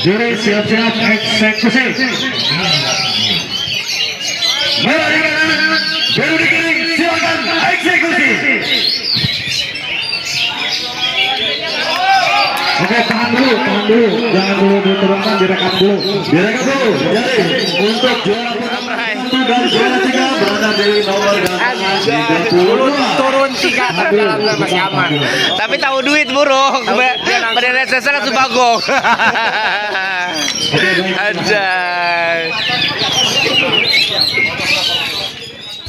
Juri siap-siap eksekusi. Merah di kanan, biru di kiri, silakan eksekusi. Oke, tahan dulu, jangan dulu diturunkan, direkam dulu. Jadi untuk juara pertama dan juara 3 berada di nomor gantangan 32. Turun 3 dalam masih aman. Tapi tahu duit burung. Pada sesal langsung bagong. Anjay.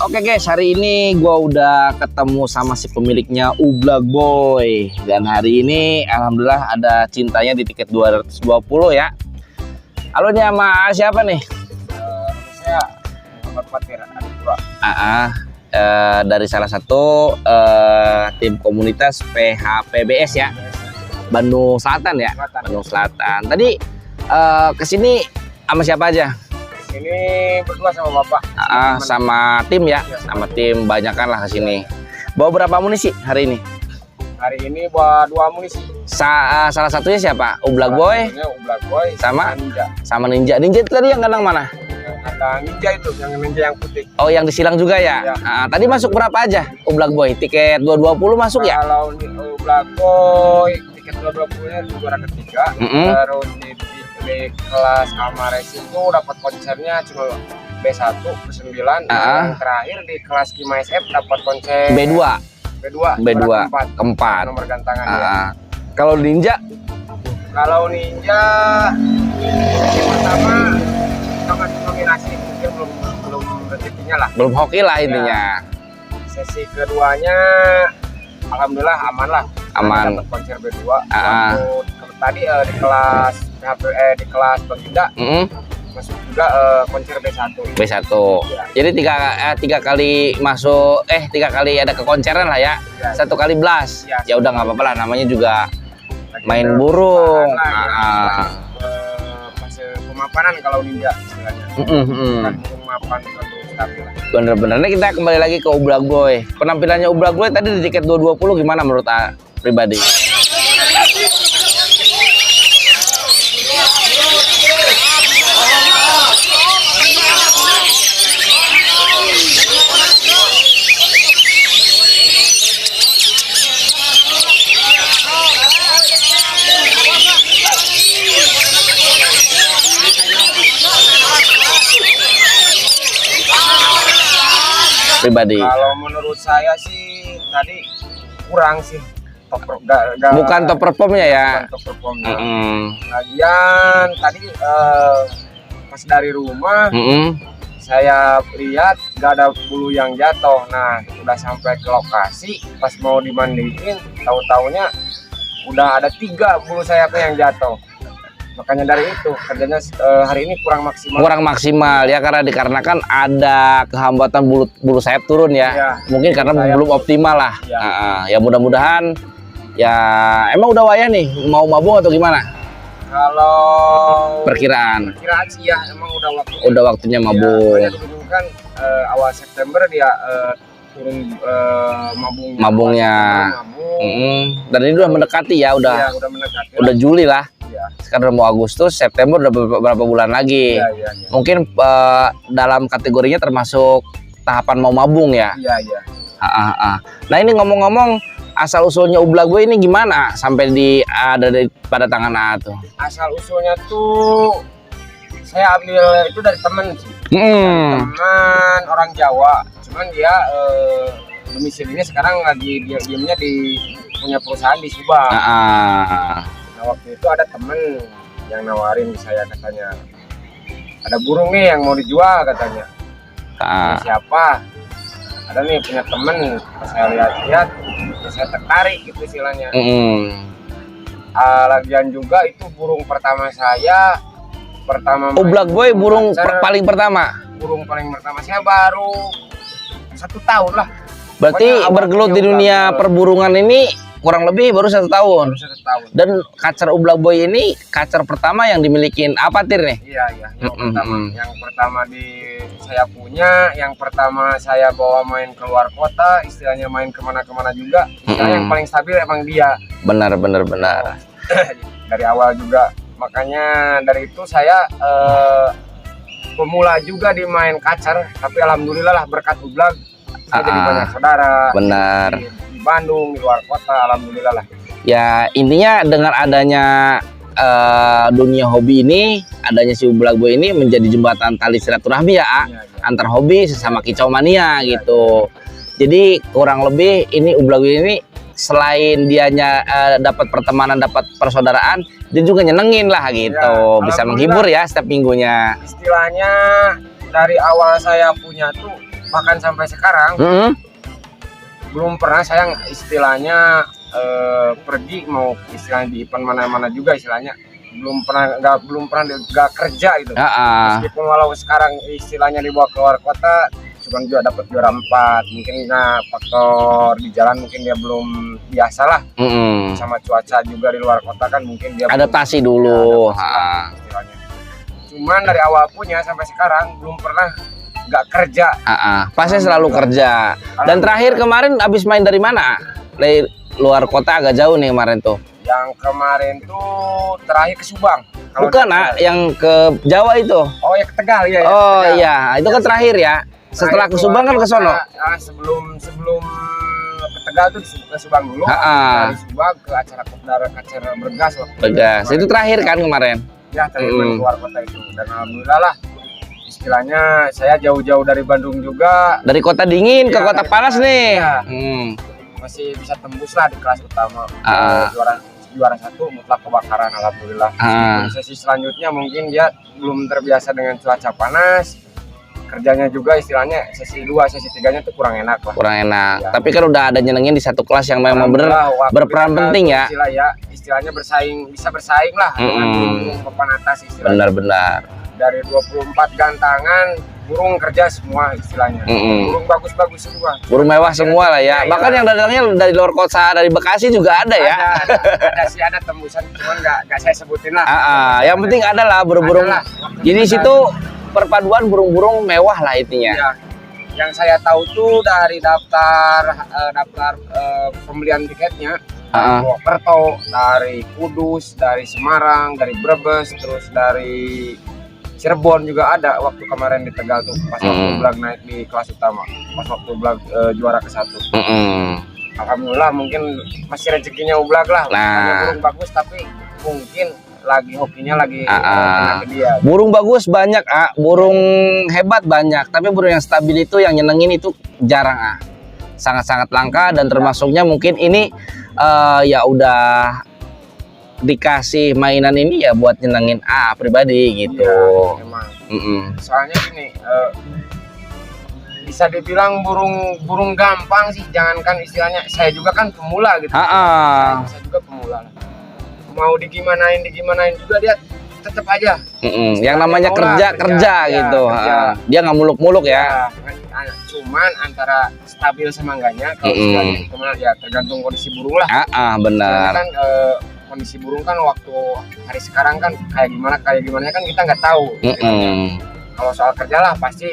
Oke guys, hari ini gua udah ketemu sama si pemiliknya Ublak Boy. Dan hari ini alhamdulillah ada cintanya di tiket 220 ya. Halo nih, sama siapa nih? Saya Muhammad Fatir Adipura. Dari salah satu tim komunitas PHPBS ya, Bandung Selatan ya. Bandung Selatan. Tadi kesini sama siapa aja? Ini berdua sama bapak. Sama tim ya, sama tim banyakan lah kesini. Bawa berapa amunisi hari ini? Hari ini bawa 2 amunisi. Salah satunya siapa? Ublak Boy. Ublak Boy sama Ninja. Sama Ninja. Ninja itu tadi yang kandang mana? Ada Ninja itu, yang Ninja yang putih. Oh, yang disilang juga ya? Ya. Tadi masuk berapa aja Ublak Boy? Tiket 220 masuk ya? Kalau Ublak Boy tiket 220-nya juara ketiga. Terus di kelas Almares itu dapat konsernya cuma B1 ke-9. Yang terakhir di kelas Kima SF dapat konser B2 keempat. Nomor gantangan ya. Kalau Ninja? Kalau Ninja yang pertama sama nominasi mungkin belum rezekinya lah. Belum hoki lah intinya. Sesi keduanya alhamdulillah aman lah. Aman. Dapat konser B2. Waktu tadi di kelas di kelas Baginda masuk juga konser B1. B1. Ya. Jadi tiga kali masuk 3 kali ada kekonceran lah ya. Ya. 1 kali blast. Ya udah nggak apa-apa lah, namanya juga Lagi main burung. Fase pemapanan kalau Ninja istilahnya. Bukan burung mapan atau stabil lah. Bener-bener. Nih kita kembali lagi ke Ublak Boy. Penampilannya Ublak Boy tadi di tiket 220 gimana menurut pribadi? Kalau menurut saya sih tadi kurang sih bukan top performnya ya. Bukan top performnya. Lagian tadi pas dari rumah saya lihat gak ada bulu yang jatuh. Nah udah sampai ke lokasi pas mau dimandiin, tahu-taunya udah ada 3 bulu sayapnya yang jatuh. Makanya dari itu kerjanya hari ini kurang maksimal ya, karena dikarenakan ada kehambatan bulu sayap turun ya. Mungkin karena belum optimal lah ya. Mudah-mudahan ya. Emang udah wayah nih mau mabung atau gimana? Kalau perkiraan sih ya emang udah waktunya mabung. Dulu kan awal September dia turun mabungnya. Dan ini udah mendekati ya, udah mendekati. Udah Juli lah. Sekarang udah mau Agustus, September udah beberapa bulan lagi. Mungkin dalam kategorinya termasuk tahapan mau mabung ya. Nah ini ngomong-ngomong, asal usulnya Ublak Boy ini gimana sampai ada pada tangan A tuh? Asal usulnya tuh saya ambil itu dari temen sih. Teman orang Jawa, cuman dia domisilinya sekarang lagi diamnya di punya perusahaan di Subang. Nah, waktu itu ada temen yang nawarin saya, katanya ada burung nih yang mau dijual katanya. Siapa? Ada nih punya temen. Pas saya lihat-lihat, saya tertarik gitu istilahnya. Lagian juga itu burung pertama saya. Ublak Boy burung paling pertama. Burung paling pertama saya baru 1 tahun lah. Berarti bergelut di dunia perburungan ini kurang lebih baru 1 tahun. Dan kacer Ublak Boy ini kacer pertama yang dimiliki Apatir nih. Iya. Yang pertama saya punya, yang pertama saya bawa main keluar kota, istilahnya main kemana-kemana juga. Yang paling stabil emang dia. Benar. Dari awal juga makanya dari itu saya pemula juga di main kacer, tapi alhamdulillah lah berkat Ublag saya jadi banyak saudara. Benar. Di Bandung, di luar kota, alhamdulillah lah. Ya intinya dengan adanya dunia hobi ini, adanya si Ublag Boy ini menjadi jembatan tali silaturahmi ya, antar hobi sesama kicau mania gitu. Jadi kurang lebih ini Ublag Boy ini selain dianya dapat pertemanan, dapat persaudaraan, dia juga nyenengin lah gitu, bisa menghibur ya setiap minggunya. Istilahnya dari awal saya punya tuh bahkan sampai sekarang belum pernah saya istilahnya pergi mau istilahnya di event mana-mana juga istilahnya belum pernah nggak kerja gitu. Meskipun walau sekarang istilahnya dibawa keluar kota, cuman juga dapat juara 4, mungkin faktor di jalan mungkin dia belum biasa lah sama cuaca juga di luar kota kan, mungkin dia adaptasi dulu. Istilahnya. Cuman dari awal punya sampai sekarang belum pernah nggak kerja. Pasti selalu kerja. Dan terakhir kemarin habis main dari mana? Dari luar kota agak jauh nih kemarin tuh. Yang kemarin tuh terakhir ke Subang. Bukan, yang ke Jawa itu. Oh ya, ke Tegal ya. Oh iya, itu kan terakhir ya. Setelah ke Subang kan ke sono. Sebelum ke Tegal tuh ke Subang dulu. Dari Subang ke acara Bergas waktu Bergas. Itu terakhir kan kemarin. Ya, terakhir keluar kota itu. Dan alhamdulillah lah. Istilahnya saya jauh-jauh dari Bandung juga. Dari kota dingin ke kota panas nih. Ya. Masih bisa tembus lah di kelas utama. Juara 1 mutlak kebakaran, alhamdulillah. Sesi selanjutnya mungkin dia belum terbiasa dengan cuaca panas. Kerjanya juga istilahnya sesi 2, sesi 3-nya tuh kurang enak lah. Kurang enak. Ya. Tapi kan udah ada nyenengin di satu kelas yang memang berperan penting ya. Istilahnya bisa bersaing lah dengan burung papan atas istilahnya. Benar-benar. Dari 24 gantangan burung kerja semua istilahnya. Burung bagus-bagus semua. Burung mewah semua lah ya. Bahkan yang datangnya dari luar kota, dari Bekasi juga ada ya. Ada tembusan, cuman nggak saya sebutin lah. Yang penting ada lah burung-burung. Jadi situ perpaduan burung-burung mewah lah intinya. Iya. Yang saya tahu tuh dari daftar pembelian tiketnya, Purwokerto, dari Kudus, dari Semarang, dari Brebes, terus dari Cirebon juga ada waktu kemarin di Tegal tuh pas waktu Ublag naik di kelas utama, pas waktu Ublag juara ke-1. Alhamdulillah mungkin masih rezekinya Ublag lah. Burung bagus tapi mungkin lagi hokinya lagi ke dia. Burung bagus banyak, burung hebat banyak, tapi burung yang stabil itu yang nyenengin itu jarang, sangat-sangat langka. Dan termasuknya mungkin ini ya udah dikasih mainan ini ya buat nyenengin pribadi gitu. Iya, emang. Soalnya gini, bisa dibilang burung gampang sih, jangankan istilahnya saya juga kan pemula gitu. Saya juga pemula. Mau digimanain juga dia tetap aja. Yang namanya kerja gitu. Dia nggak muluk-muluk ya. Cuman antara stabil sama enggaknya kalau istilahnya gimana ya tergantung kondisi burung lah. Benar. Kan kondisi burung kan waktu hari sekarang kan kayak gimana kan kita nggak tahu. Kalau soal kerja lah pasti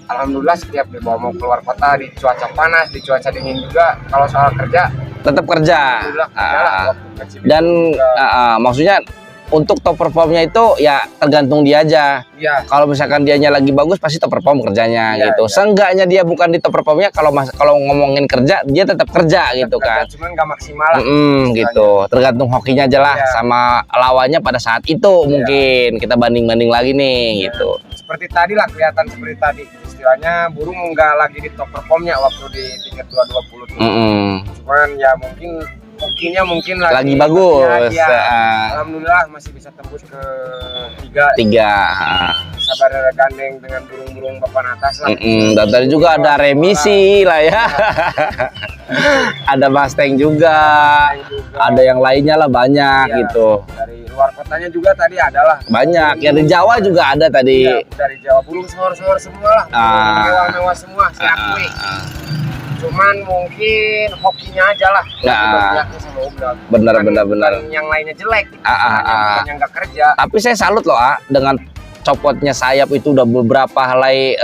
alhamdulillah setiap dibawa mau keluar kota di cuaca panas, di cuaca dingin juga, kalau soal kerja tetap kerja. Dan maksudnya untuk top performnya itu ya tergantung dia aja. Kalau misalkan dianya lagi bagus pasti top perform kerjanya gitu. Seenggaknya dia bukan di top performnya, kalau ngomongin kerja dia tetap kerja gitu kan. Cuman nggak maksimal lah. Gitu. Tergantung hokinya aja lah sama lawannya pada saat itu mungkin kita banding-banding lagi nih gitu. Seperti tadi lah, kelihatan seperti tadi. Istilahnya burung nggak lagi di top performnya waktu di tingkat 220 tuh. Cuman ya mungkin hokinya mungkin lagi bagus. Alhamdulillah masih bisa tembus ke 3. Sabar gandeng dengan burung-burung papan atas lah. Dan tadi juga ada remisi lah ya. Ada Mustang juga. Ada yang lainnya lah banyak gitu. Dari luar kotanya juga tadi adalah banyak. Yang di Jawa juga ada tadi. Dari Jawa burung sohor-sohor semua lah. Mewah-mewah semua, saya akui. Cuman mungkin hokinya aja lah. Benar. Yang lainnya jelek. Yang nggak kerja. Tapi saya salut loh dengan copotnya sayap itu udah beberapa helai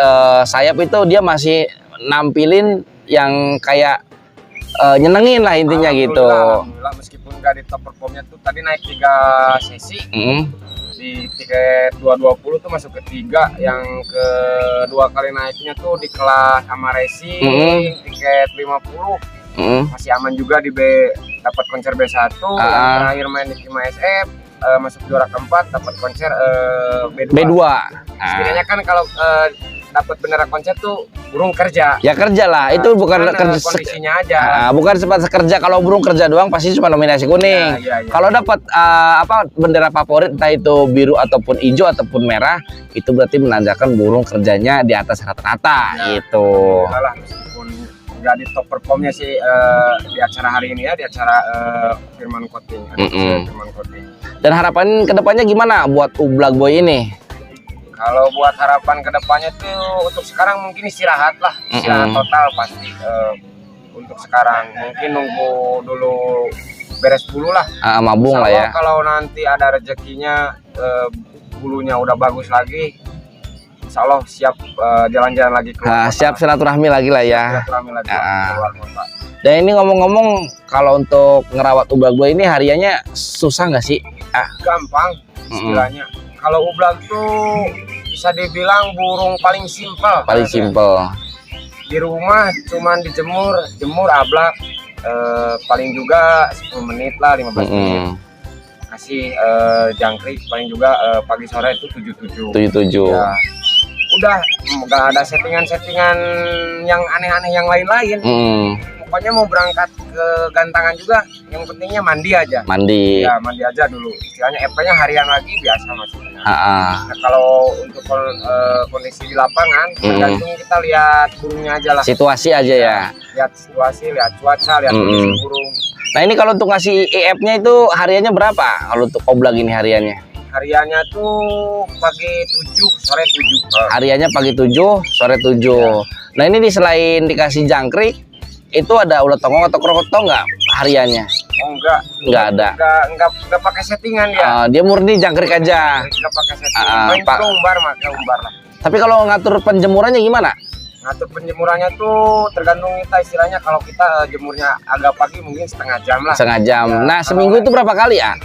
sayap itu dia masih nampilin yang kayak nyenengin lah intinya gitu. Alhamdulillah, meskipun nggak di top performnya tuh tadi naik 3 sesi. Di tiket 220 tuh masuk ke 3, yang kedua kali naiknya tuh di kelas sama racing tiket 50 masih aman juga di B, dapat konser B1. Yang terakhir main di Kima SF masuk juara keempat, dapat konser B2. Setidaknya kan kalau dapat bendera konser tuh burung kerja. Ya kerja lah, itu bukan kerja kondisinya aja. Bukan sempat kerja. Kalau burung kerja doang pasti cuma nominasi kuning. Ya. Kalau dapat bendera favorit entah itu biru ataupun hijau ataupun merah, itu berarti menandakan burung kerjanya di atas rata-rata gitu. Lah, meskipun nggak di top performnya sih di acara hari ini ya, di acara Firman Coating. Firman Coating. Dan harapan kedepannya gimana buat Ublag Boy ini? Kalau buat harapan kedepannya tuh untuk sekarang mungkin istirahat lah, istirahat total pasti. Untuk sekarang mungkin nunggu dulu beres dulu lah. Mabung lah ya. Kalau nanti ada rezekinya, bulunya udah bagus lagi, insya Allah siap jalan-jalan lagi keluar kota. Siap silaturahmi lagi lah ya. Silaturahmi lagi keluar kota. Dan ini ngomong-ngomong, kalau untuk ngerawat Ublag Boy ini hariannya susah nggak sih? Gampang istilahnya. Kalau Ublag tuh bisa dibilang burung paling simpel. Paling simpel. Di rumah cuman jemur ablak, paling juga 10 menit lah, 15 menit. Kasih jangkrik paling juga pagi sore itu 77. Ya. Udah nggak ada settingan-settingan yang aneh-aneh yang lain-lain. Pokoknya mau berangkat ke gantangan juga, yang pentingnya mandi aja. Mandi. Ya, mandi aja dulu. Istilahnya EP-nya harian lagi biasa maksudnya. Nah, kalau untuk kondisi di lapangan, tergantung kita lihat burungnya aja lah. Situasi aja ya. Lihat situasi, lihat cuaca, lihat kondisi burung. Nah ini kalau untuk ngasih EF-nya itu hariannya berapa? Kalau untuk Ublag ini hariannya? Hariannya tuh pagi 7, sore 7. Hariannya pagi 7, sore 7. Nah ini selain dikasih jangkrik, itu ada ulat tongkong atau krokotong nggak hariannya? Oh enggak. Nggak ada. Enggak pakai settingan dia. Dia murni jangkrik aja. Enggak pakai settingan. Main umbar lah. Tapi kalau ngatur penjemurannya gimana? Ngatur penjemurannya tuh tergantung kita, istilahnya kalau kita jemurnya agak pagi mungkin setengah jam lah. Setengah jam. Ya, nah seminggu itu berapa kali ya?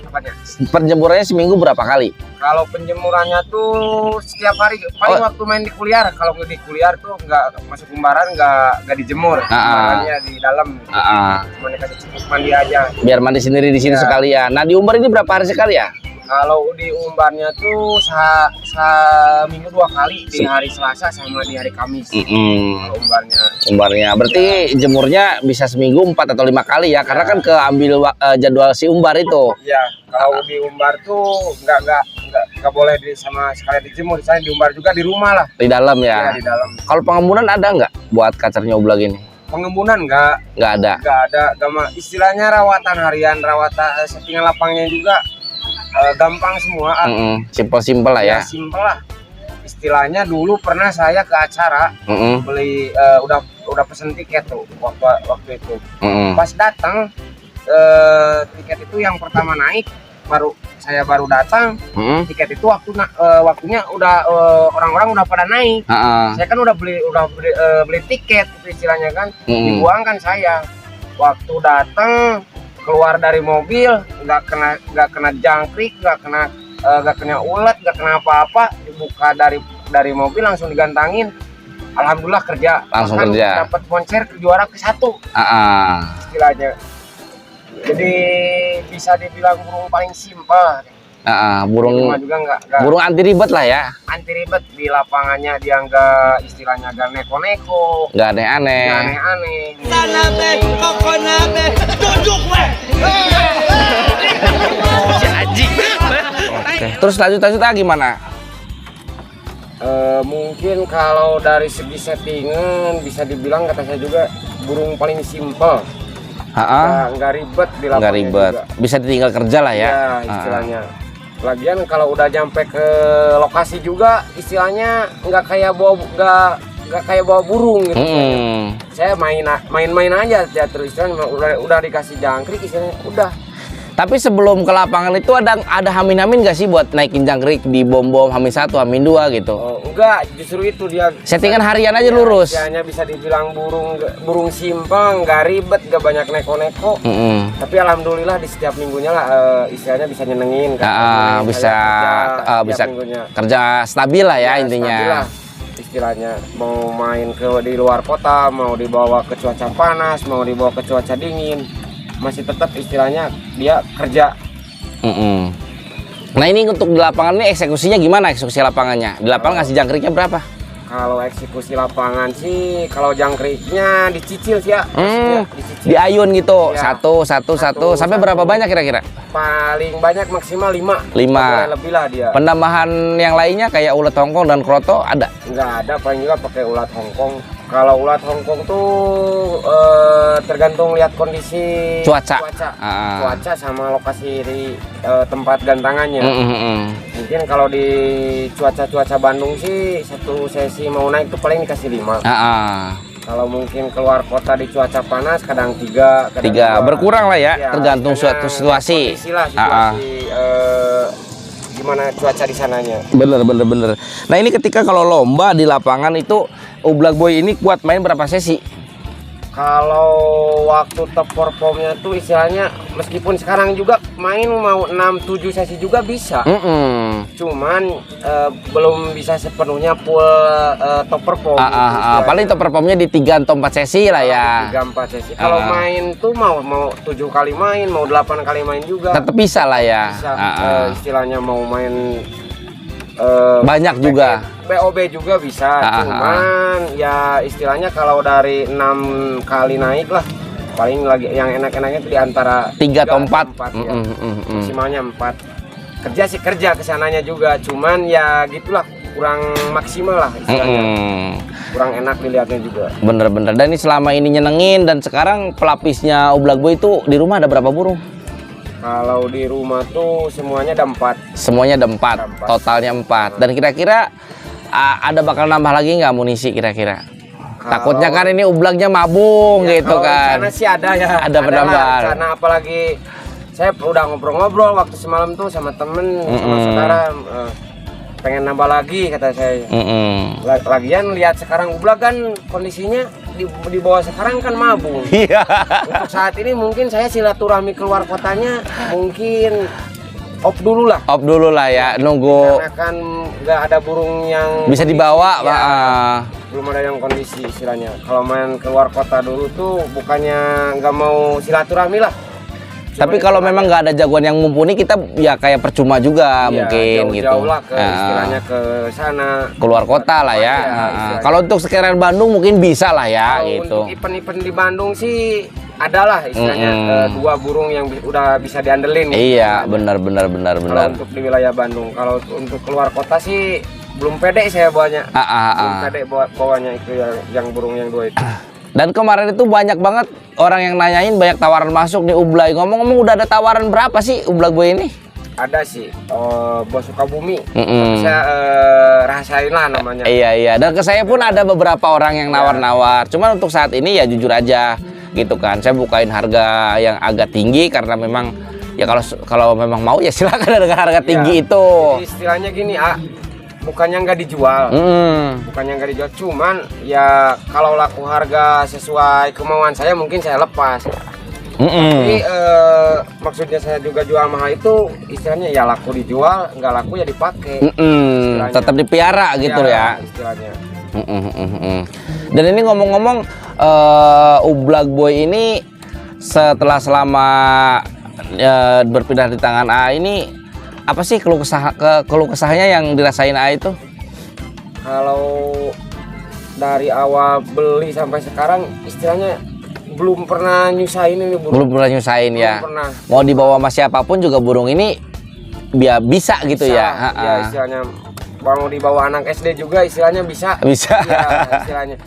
Apanya? Penjemurannya seminggu berapa kali? Kalau penjemurannya tuh setiap hari, paling waktu main di kuliar. Kalau di kuliar tuh nggak masuk umbaran, nggak dijemur, umbarannya di dalam. Cuma dikasih cukup mandi aja. Biar mandi sendiri di sini sekalian. Nah di umbar ini berapa hari sekali ya? Kalau di umbarnya tuh seminggu 2 kali, di hari Selasa sama di hari Kamis. Kalau umbarnya berarti jemurnya bisa seminggu 4 atau 5 kali ya, karena kan keambil jadwal si umbar itu. Iya, kalau di umbar tuh nggak boleh sama sekali dijemur, saya di umbar juga di rumah lah. Di dalam ya. Di dalam. Kalau pengembunan ada nggak buat kacernya Ublag ini? Pengembunan nggak ada. Istilahnya rawatan harian, rawatan settingan lapangnya juga gampang semua. Simpel lah ya. Simpel lah. Istilahnya dulu pernah saya ke acara beli udah pesen tiket tuh waktu itu. Pas datang tiket itu yang pertama naik, saya baru datang, tiket itu waktunya udah orang-orang udah pada naik. Saya kan udah beli tiket itu istilahnya kan, dibuangkan saya. Waktu datang keluar dari mobil nggak kena jangkrik, nggak kena ulet, nggak kena apa-apa, dibuka dari mobil langsung digantangin. Alhamdulillah kerja, langsung kerja, dapat konser juara ke-1 istilahnya. Jadi bisa dibilang burung paling simpel. Burung anti ribet lah ya. Anti ribet, di lapangannya dia nggak istilahnya nggak neko-neko, nggak aneh-aneh. Terus lanjut gimana? Mungkin kalau dari segi settingan bisa dibilang kata saya juga burung paling simpel. Nggak ribet di lapangan. Nggak ribet. Juga. Bisa ditinggal kerja lah ya. Ya istilahnya. Lagian kalau udah nyampe ke lokasi juga istilahnya nggak kayak bawa burung gitu. Saya main aja teater istilahnya udah dikasih jangkrik istilahnya udah Tapi sebelum ke lapangan itu ada hamin-hamin gak sih buat naikin jangkrik di bom-bom hamin 1, hamin 2 gitu? Oh, enggak, justru itu dia. Settingan harian aja lurus. Hanya bisa dibilang burung simpang, nggak ribet, nggak banyak neko-neko. Tapi alhamdulillah di setiap minggunya lah istilahnya bisa nyenengin. Bisa kerja stabil lah ya intinya. Stabil lah, istilahnya mau main di luar kota, mau dibawa ke cuaca panas, mau dibawa ke cuaca dingin, masih tetap istilahnya dia kerja. Nah ini untuk di lapangan ini eksekusinya gimana, eksekusi lapangannya? Di lapangan ngasih jangkriknya berapa? Kalau eksekusi lapangan sih, kalau jangkriknya dicicil sih ya. Di ayun gitu, ya. satu, sampai berapa banyak kira-kira? Paling banyak maksimal 5. 5. Lebih lah dia. Penambahan yang lainnya kayak ulet Hongkong dan kroto ada? Nggak ada, paling juga pakai ulat Hongkong. Kalau ulat Hongkong tuh tergantung lihat kondisi cuaca sama lokasi di tempat gantangannya. Mungkin kalau di cuaca Bandung sih satu sesi mau naik tuh paling dikasih 5. Kalau mungkin keluar kota di cuaca panas kadang 3, berkurang lah ya, tergantung suatu situasi. Gimana cuaca di sananya. Bener. Nah ini ketika kalau lomba di lapangan itu Ublak Boy ini kuat main berapa sesi? Kalau waktu top performnya tuh istilahnya meskipun sekarang juga main mau 6-7 sesi juga bisa. Cuman belum bisa sepenuhnya full top perform. Paling top performnya di 3 atau 4 sesi lah ya. 3-4 sesi. Kalau main tuh mau 7 kali main, mau 8 kali main juga. Tetap bisa lah ya. Bisa, istilahnya mau main banyak juga. BOB juga bisa, cuman ya istilahnya kalau dari 6 kali naik lah paling lagi yang enak-enaknya itu di antara 3 atau 4 ya. Maksimalnya 4. Kerja kesananya juga, cuman ya gitulah kurang maksimal lah istilahnya. Kurang enak dilihatnya juga. Bener. Dan ini selama ini nyenengin, dan sekarang pelapisnya Ublak Boy itu di rumah ada berapa burung? Kalau di rumah tuh semuanya ada 4. Semuanya ada 4, totalnya 4. Dan kira-kira ada bakal nambah lagi nggak amunisi kira-kira? Takutnya kan ini ublaknya mabung ya, gitu kan. Karena sih ada ya. Ada penambahan. Karena apalagi saya udah ngobrol-ngobrol waktu semalam tuh sama temen, sama saudara, pengen nambah lagi kata saya. Lagian lihat sekarang ublak kan kondisinya di bawah sekarang kan mabung. Untuk saat ini mungkin saya silaturahmi keluar kotanya mungkin off dulu lah ya, nunggu karena kan nggak ada burung yang bisa dibawa ya, belum ada yang kondisi istilahnya. Kalau main keluar kota dulu tuh bukannya nggak mau silaturahmi lah, tapi kalau memang nggak ada jagoan yang mumpuni kita ya kayak percuma juga mungkin jauh lah ke istilahnya ke sana keluar kota lah ya. Kalau untuk sekitaran Bandung mungkin bisa lah ya. Kalau gitu. Untuk event-event di Bandung sih adalah istilahnya 2 burung yang udah bisa diandelin. Iya, benar. Kalau untuk di wilayah Bandung, kalau untuk keluar kota sih belum pede saya bawanya. Belum pede bawanya itu yang burung yang 2 itu. Dan kemarin itu banyak banget orang yang nanyain, banyak tawaran masuk di Ublay. Ngomong-ngomong udah ada tawaran berapa sih Ublak Boy ini? Ada sih, Bos Sukabumi. Saya rahasain lah namanya. Iya. Dan ke saya pun ada beberapa orang yang nawar-nawar. Cuman untuk saat ini ya jujur aja gitu kan. Saya bukain harga yang agak tinggi karena memang ya kalau memang mau ya silakan dengan harga tinggi itu. Jadi istilahnya gini, bukannya nggak dijual, cuman ya kalau laku harga sesuai kemauan saya mungkin saya lepas. Tapi maksudnya saya juga jual mahal itu istilahnya ya laku dijual, nggak laku ya dipakai. Tetap dipiara gitu ya istilahnya. Dan ini ngomong-ngomong Ublak Boy ini setelah selama berpindah di tangan A ini apa sih keluh kesahnya yang dirasain A itu? Kalau dari awal beli sampai sekarang istilahnya belum pernah nyusahin ini burung. Belum pernah nyusahin ya. Pernah. Mau dibawa sama siapapun juga burung ini bisa gitu ya. Ya istilahnya mau dibawa anak SD juga istilahnya bisa. Ya istilahnya.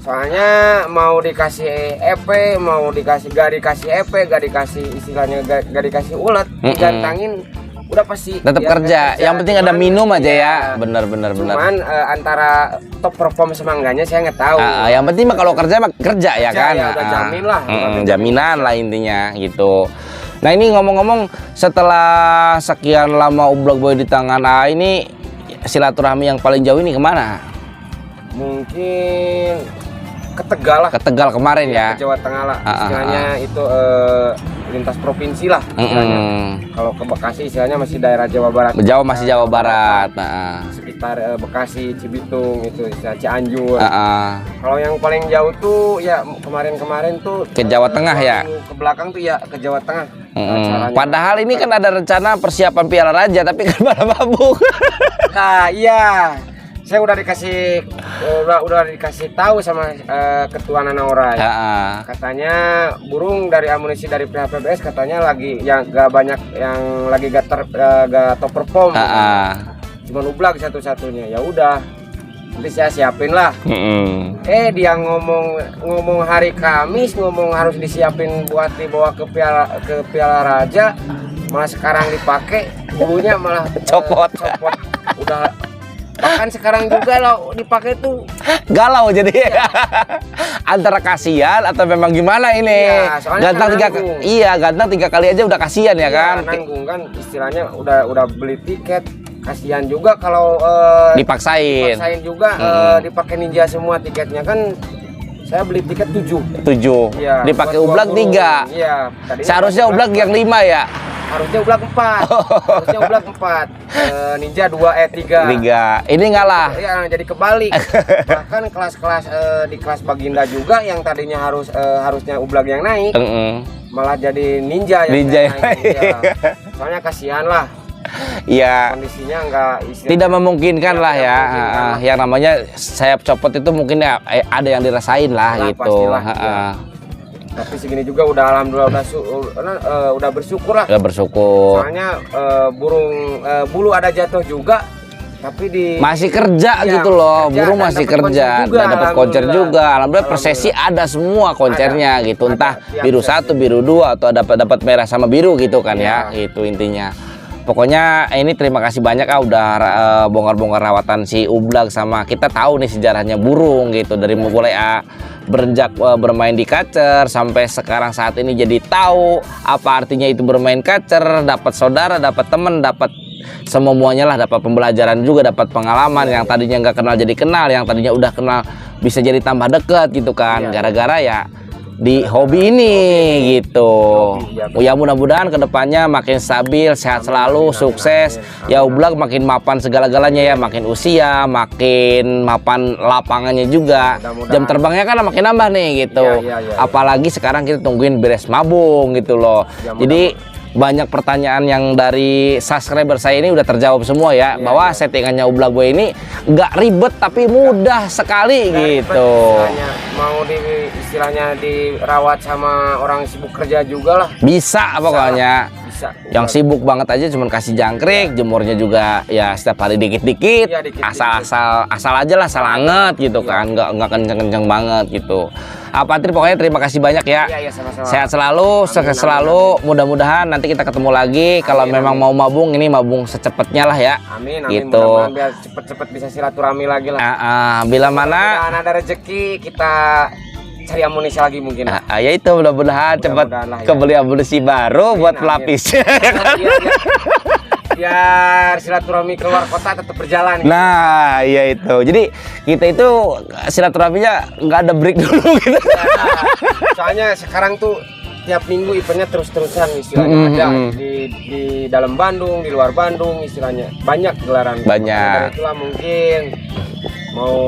Soalnya mau dikasih EP, mau gak dikasih EP, gak dikasih istilahnya gak dikasih ulet, digantangin udah pasti tetap kerja. Yang penting ada minum aja ya. Bener. Cuman antara top perform semangganya saya nggak tahu. Yang penting mah kalau kerja ya kan. Ya, udah jamin lah. Jaminan lah intinya gitu. Nah ini ngomong-ngomong, setelah sekian lama Ublak Boy di tangan A ini, silaturahmi yang paling jauh ini kemana? Mungkin ke Tegal lah. Ke Tegal kemarin ya? Ke Jawa Tengah lah. Istilahnya itu lintas provinsi lah. Istilahnya. Kalau ke Bekasi istilahnya masih daerah Jawa Barat. Jawa masih Jawa Barat. Sekitar Bekasi, Cibitung, itu istilah Cianjur. Kalau yang paling jauh tuh ya kemarin-kemarin tuh ke Jawa Tengah ya? Ke belakang tuh ya ke Jawa Tengah. Padahal ini kan ada rencana persiapan Piala Raja, tapi kan pada mabuk. Nah iya, saya udah dikasih tahu sama ketua Nanaorai. Katanya burung dari amunisi dari pihak PBS katanya lagi yang gak banyak yang lagi gak top perform. Cuma Ublak satu-satunya. Ya udah, nanti saya siapin lah. Dia ngomong hari Kamis, ngomong harus disiapin buat dibawa ke Piala Raja, malah sekarang dipakai bulunya malah copot. Udah bahkan sekarang juga lo dipakai tuh galau jadi. Antara kasihan atau memang gimana ini? Ganteng 3 kali aja udah kasihan ya kan? Nanggung kan istilahnya udah beli tiket, kasihan juga kalau dipaksain juga dipakai Ninja semua tiketnya kan. Saya beli tiket 7. Ya, dipakai Ublak 3. Iya. Seharusnya Ublak yang 5 ya. Harusnya Ublak 4. Ninja 3. Ini ngalah. Iya, jadi kebalik. Bahkan kelas-kelas di kelas Baginda juga yang tadinya harusnya Ublak yang naik, malah jadi Ninja yang naik. Ya. Soalnya kasihan lah. Iya. Kondisinya enggak tidak memungkinkan lah ya. Yang namanya sayap copot itu mungkin ya ada yang dirasain lah gitu. Tapi segini juga udah alhamdulillah udah bersyukur lah. Udah bersyukur. Soalnya burung bulu ada jatuh juga, tapi masih kerja gitu loh. Burung masih kerja, dapat koncer juga. Alhamdulillah persesi ada semua koncernya gitu. Entah biru 1, biru 2 atau dapat merah sama biru gitu kan ya. Itu intinya. Pokoknya ini terima kasih banyak udah bongkar-bongkar rawatan si Ublak, sama kita tahu nih sejarahnya burung gitu dari mulai berenjak bermain di kacer sampai sekarang saat ini jadi tahu apa artinya itu bermain kacer, dapat saudara, dapat teman, dapat semuanya lah, dapat pembelajaran juga, dapat pengalaman. Yang tadinya nggak kenal jadi kenal, yang tadinya udah kenal bisa jadi tambah dekat gitu kan, gara-gara ya di hobi ini gitu. Ya mudah-mudahan kedepannya makin stabil, sehat selalu, sukses. Ya Ublak makin mapan segala-galanya ya, makin usia, makin mapan lapangannya juga. Jam terbangnya kan makin nambah nih gitu. Apalagi sekarang kita tungguin beres mabung gitu loh. Jadi banyak pertanyaan yang dari subscriber saya ini udah terjawab semua ya, bahwa settingannya Ublak Boy ini nggak ribet tapi mudah sekali gitu. Mau istilahnya dirawat sama orang sibuk kerja juga lah. Bisa pokoknya. Bisa. Yang sibuk banget aja cuman kasih jangkrik, jemurnya juga ya setiap hari dikit-dikit, asal aja lah, asal anget gitu kan, nggak kenceng-kenceng banget gitu. Patri pokoknya terima kasih banyak ya. Sama-sama. Sehat selalu, sukses selalu. Mudah-mudahan nanti kita ketemu lagi. Kalau memang mau mabung, ini mabung secepatnya lah ya. Amin. Gitu. Mudah-mudahan biar cepet-cepet bisa silaturahmi lagi lah. Bila mana ada rezeki kita cari amunisi lagi mungkin. Ya itu mudah-mudahan cepat kebeli amunisi baru buat pelapis. Biar silaturahmi keluar kota tetap berjalan. Nah, iya itu. Jadi kita itu silaturahminya nggak ada break dulu gitu. Soalnya sekarang tuh tiap minggu eventnya terus-terusan istilahnya. Ada di dalam Bandung, di luar Bandung istilahnya. Banyak gelaran. Banyak. Dari itulah mungkin mau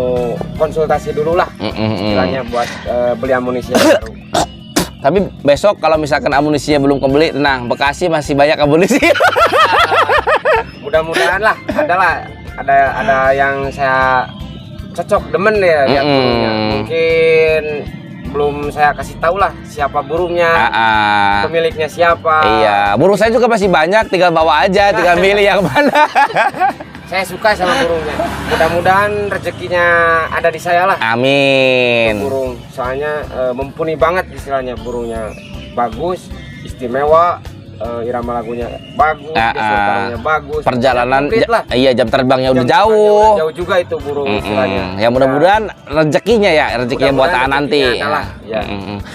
konsultasi dulu lah istilahnya buat beli amunisi yang baru. Tapi besok kalau misalkan amunisinya belum kebeli, tenang, Bekasi masih banyak amunisi. Mudah-mudahan lah, ada yang saya cocok demen ya lihat burungnya. Mungkin belum saya kasih tahu lah siapa burungnya, pemiliknya siapa. Iya, burung saya juga masih banyak, tinggal bawa aja, tinggal milih yang mana. Saya suka sama burungnya. Mudah-mudahan rezekinya ada di saya lah. Amin. Burung, soalnya mumpuni banget istilahnya, burungnya bagus, istimewa, irama lagunya bagus, Ah, suaranya bagus. Perjalanan Komplit lah. iya jam terbangnya udah Jam terbangnya jauh. jauh juga itu burung istilahnya. Ya mudah-mudahan rezekinya ya, rezekinya buat Mudah-mudahan nanti. rezekinya adalah, ya.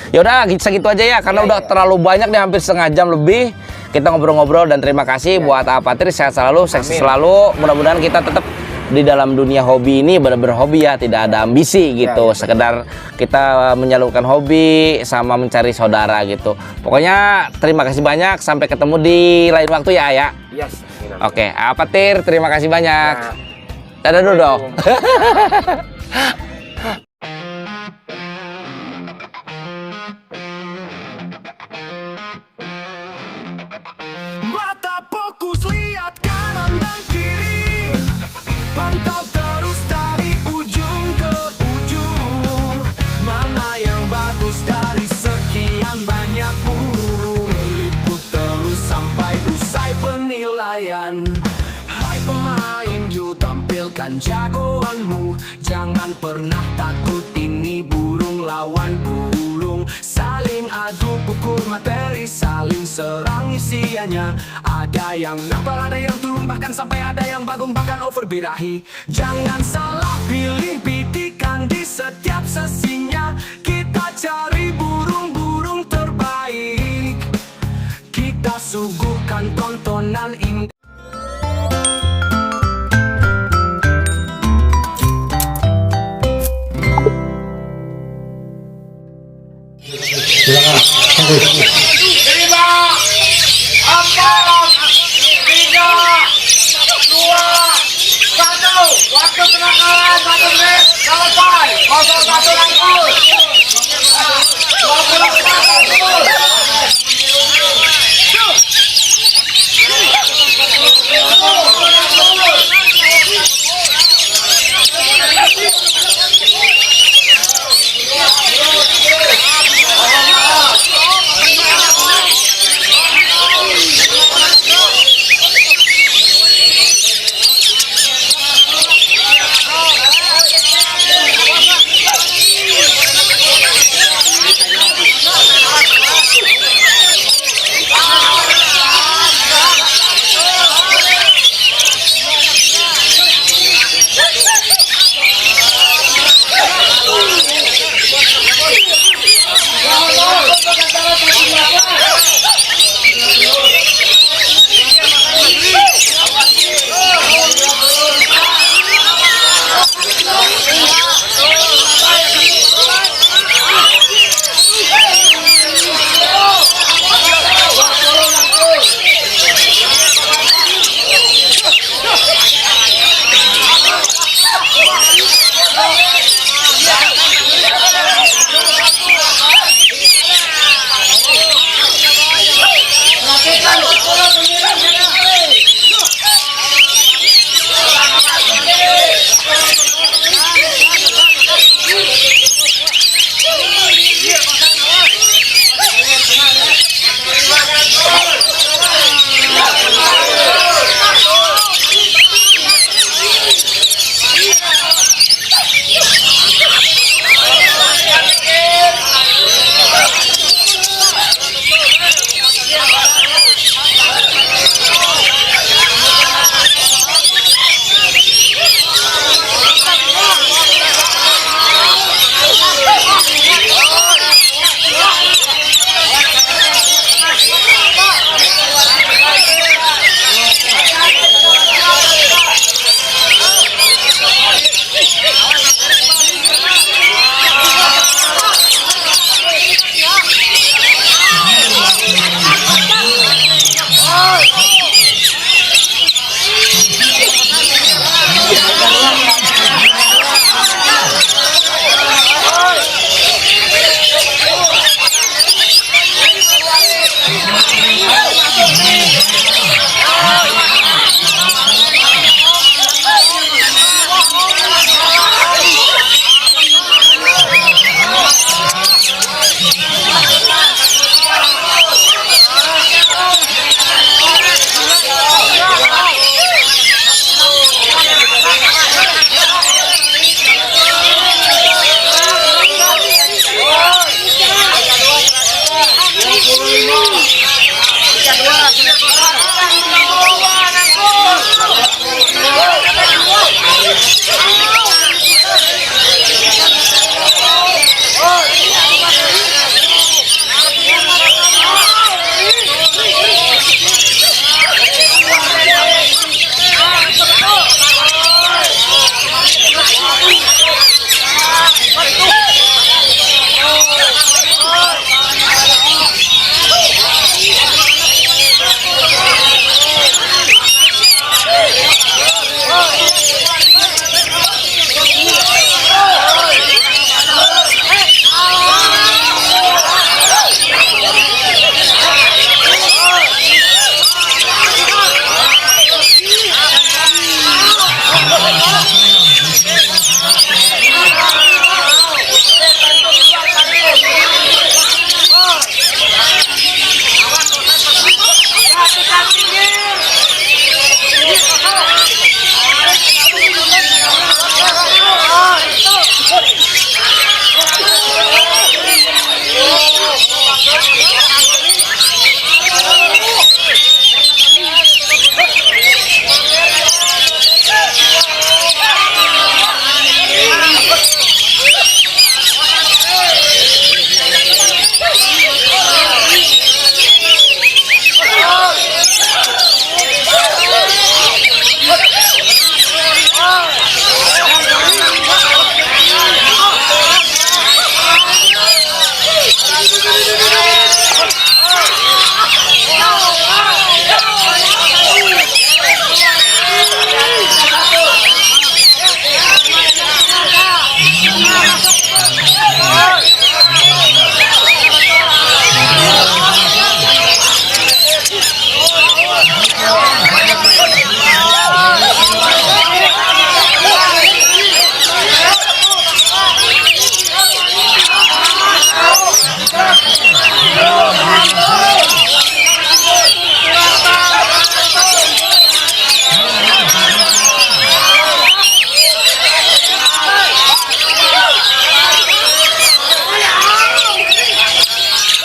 Ya udah segitu aja ya karena Iya, udah iya. terlalu banyak nih hampir setengah jam lebih. Kita ngobrol-ngobrol dan terima kasih buat Patri, sehat selalu, sukses Amin. selalu. Mudah-mudahan kita tetap di dalam dunia hobi ini benar-benar hobi ya, tidak ada ambisi gitu. Ya. Sekedar kita menyalurkan hobi sama mencari saudara gitu. Pokoknya terima kasih banyak, sampai ketemu di lain waktu ya, ya. Yes. Oke, Patir, terima kasih banyak. Nah, Dadah dulu dong. Mata fokus lihat kanan dan kiri, pantau terus dari ujung ke ujung. Mana yang bagus dari sekian banyak burung, liput terus sampai usai penilaian. Hai pemain, yuk tampilkan jagoanmu, jangan pernah takut, ini burung lawan burung. Saling adu pukul materi, saling serang isiannya. Ada yang nampal, ada yang turun, bahkan sampai ada yang bagong, bahkan over birahi. Jangan salah pilih bidikan di setiap sesinya. Kita cari burung-burung terbaik, kita suguhkan tontonan indah. Silakan. Waktu penangkalan 1 menit selesai. 01 lanjut. 20